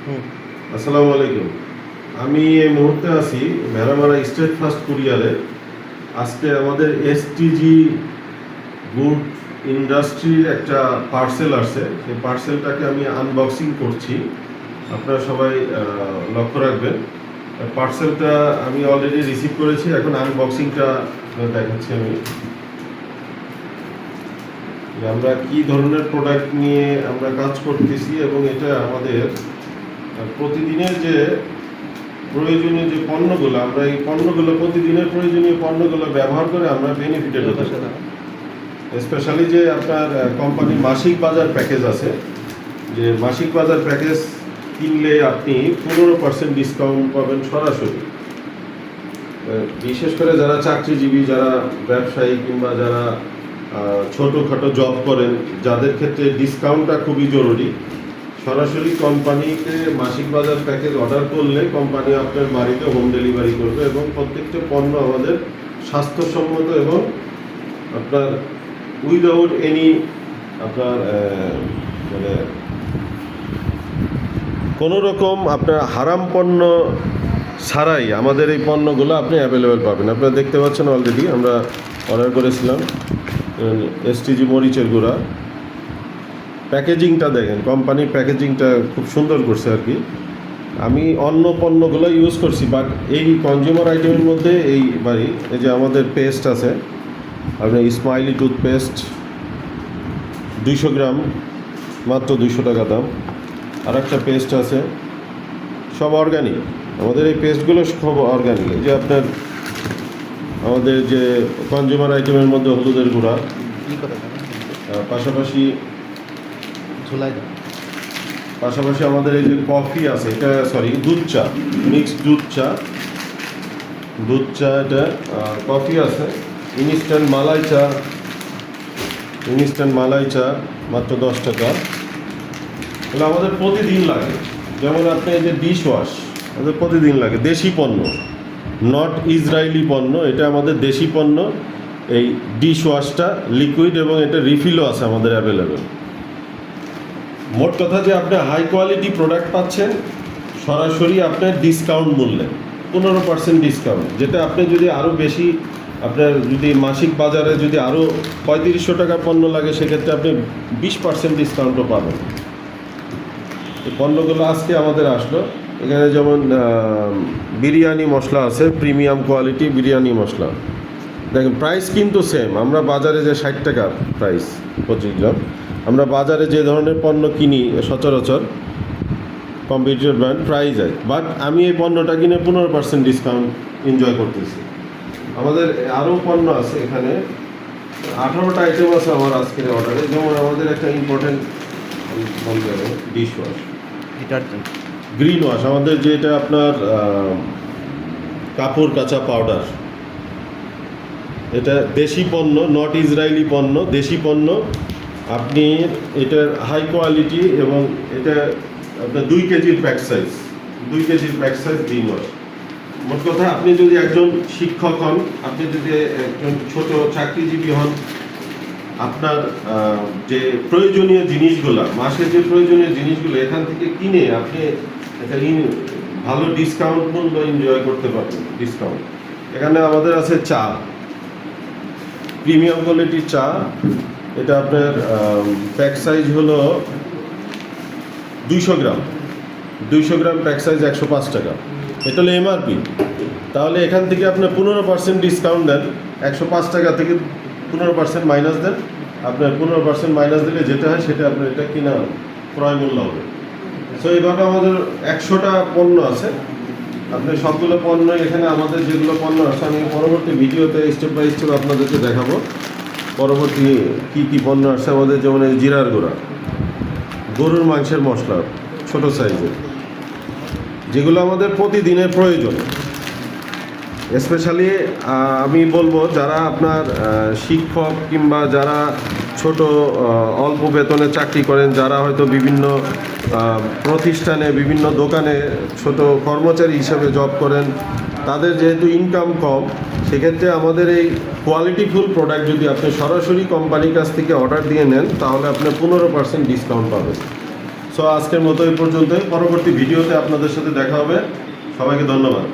আসসালামু আলাইকুম। আমি এই মুহূর্তে আছি ভেড়ামারা স্টেট ফার্স্ট কুরিয়ারে। আজকে আমাদের এসটিজি গুড ইন্ডাস্ট্রির একটা পার্সেল আসছে। সেই পার্সেলটাকে আমি আনবক্সিং করছি। আপনারা সবাই লক্ষ্য রাখবেন। পার্সেলটা আমি অলরেডি রিসিভ করেছি, এখন আনবক্সিংটা দেখাচ্ছি আমি। আমরা কি ধরনের প্রোডাক্ট নিয়ে আমরা কাজ করতেছি এবং এটা আমাদের প্রতিদিনের যে প্রয়োজনীয় যে পণ্যগুলো, আমরা এই পণ্যগুলো প্রতিদিনের প্রয়োজনীয় পণ্যগুলো ব্যবহার করে আমরা বেনিফিটেড হতে পারি। স্পেশালি যে আপনার কোম্পানির মাসিক বাজার প্যাকেজ আছে, যে মাসিক বাজার প্যাকেজ কিনলে আপনি 15% ডিসকাউন্ট পাবেন সরাসরি। বিশেষ করে যারা চাকরিজীবী, যারা ব্যবসায়ী কিংবা যারা ছোটোখাটো জব করেন, যাদের ক্ষেত্রে ডিসকাউন্টটা খুবই জরুরি। সরাসরি কোম্পানিতে মাসিক বাজার প্যাকেজ অর্ডার করলে কোম্পানি আপনার বাড়িতে হোম ডেলিভারি করবে এবং প্রত্যেকটা পণ্য আমাদের স্বাস্থ্যসম্মত এবং আপনার উইদাউট এনি আপনার মানে কোনো রকম আপনার হারাম পণ্য ছাড়াই আমাদের এই পণ্যগুলো আপনি অ্যাভেলেবেল পাবেন। আপনারা দেখতে পাচ্ছেন অলরেডি আমরা অর্ডার করেছিলাম এসটিজি মরিচের গুঁড়া। প্যাকেজিংটা দেখেন, কোম্পানির প্যাকেজিংটা খুব সুন্দর করছে আর কি। আমি অন্য পণ্যগুলো ইউজ করছি, বাট এই কনজিউমার আইটেমের মধ্যে এই যে আমাদের পেস্ট আছে, আপনার স্মাইলি টুথপেস্ট 200 গ্রাম, মাত্র 200 টাকা দাম। আর একটা পেস্ট আছে, সব অর্গানিক। আমাদের এই পেস্টগুলো সব অর্গানিক। যে আপনার আমাদের যে কনজিউমার আইটেমের মধ্যে হলুদের গুঁড়া, পাশাপাশি আমাদের এই যে কফি আছে, এটা দুধ চা, মিক্সড দুধ চা এটা, কফি আছে, ইনস্ট্যান্ট মালাই চা মাত্র 10 টাকা। এগুলো আমাদের প্রতিদিন লাগে। যেমন আপনি এই যে ডিশ ওয়াশ আমাদের প্রতিদিন লাগে, দেশি পণ্য, নট ইসরায়েলি পণ্য, এটা আমাদের দেশি পণ্য। এই ডিশ ওয়াশটা লিকুইড এবং এটা রিফিলও আছে আমাদের অ্যাভেলেবেল। মোট কথা যে আপনি হাই কোয়ালিটি প্রোডাক্ট পাচ্ছেন সরাসরি আপনার ডিসকাউন্ট মূল্যে, 15% ডিসকাউন্ট। যেটা আপনি যদি আরও বেশি, আপনার যদি মাসিক বাজারে যদি আরও 3500 টাকার পণ্য লাগে, সেক্ষেত্রে আপনি 20% ডিসকাউন্টও পাবেন। এই পণ্যগুলো আজকে আমাদের আসলো। এখানে যেমন বিরিয়ানি মশলা আছে, প্রিমিয়াম কোয়ালিটি বিরিয়ানি মশলা। দেখেন প্রাইস কিন্তু সেম। আমরা বাজারে যে 60 টাকা প্রাইস 25 গ্রাম, আমরা বাজারে যে ধরনের পণ্য কিনি সচরাচর কম্পিটিটর ব্র্যান্ড প্রাইস যায়, বাট আমি এই পণ্যটা কিনে 15% ডিসকাউন্ট এনজয় করতেছি। আমাদের আরও পণ্য আছে, এখানে 18টা আইটেম আছে আমার আজকের অর্ডারে। যেমন আমাদের একটা important dish wash, detergent, green wash, আমাদের যেটা আপনার কাপড় কাচা পাউডার, এটা দেশি পণ্য, নট ইসরায়েলি পণ্য, দেশি পণ্য। আপনি এটার হাই কোয়ালিটি এবং এটা আপনার 2 কেজির প্যাক সাইজ গ্রিন ওয়াশ। মোট কথা আপনি যদি একজন শিক্ষক হন, আপনি যদি একজন ছোট চাকরিজীবী হন, আপনার যে প্রয়োজনীয় জিনিসগুলো, মাসের যে প্রয়োজনীয় জিনিসগুলো এখান থেকে কিনে আপনি একটা ভালো ডিসকাউন্ট মূল্য এনজয় করতে পারবেন। ডিসকাউন্ট এখানে আমাদের আছে চা, প্রিমিয়াম কোয়ালিটির চা। এটা আপনার প্যাক সাইজ হলো 200 গ্রাম প্যাক সাইজ 105 টাকা। এটা হলো এমআরপি। তাহলে এখান থেকে আপনার 15% ডিসকাউন্ট দেন, 105 টাকা থেকে 15% মাইনাস দেন। আপনার 15% মাইনাস দিলে যেটা হয় সেটা আপনার এটা কিনা ক্রয় মূল্য হবে। সো এইভাবে আমাদের 100টা পণ্য আছে। আপনি সবগুলো পণ্য এখানে আমাদের যেগুলো পণ্য আছে আমি পরবর্তী ভিডিওতে স্টেপ বাই স্টেপ আপনাদেরকে দেখাবো। পরবর্তী কী পণ্য আসছে আমাদের, যেমন এই জিরার গুঁড়া, গরুর মাংসের মশলা ছোট সাইজের, যেগুলো আমাদের প্রতিদিনের প্রয়োজন। স্পেশালি আমি বলবো যারা আপনার শিক্ষক কিংবা যারা ছোট অল্প বেতনে চাকরি করেন, যারা হয়তো বিভিন্ন প্রতিষ্ঠানে, বিভিন্ন দোকানে ছোট কর্মচারী হিসেবে জব করেন, তাদের যেহেতু ইনকাম কম, সেক্ষেত্রে আমাদের এই কোয়ালিটিফুল প্রোডাক্ট যদি আপনি সরাসরি কোম্পানির কাছ থেকে অর্ডার দিয়ে নেন, তাহলে আপনি 15% ডিসকাউন্ট পাবেন। সো আজকের মতো এই পর্যন্তই, পরবর্তী ভিডিওতে আপনাদের সাথে দেখা হবে। সবাইকে ধন্যবাদ।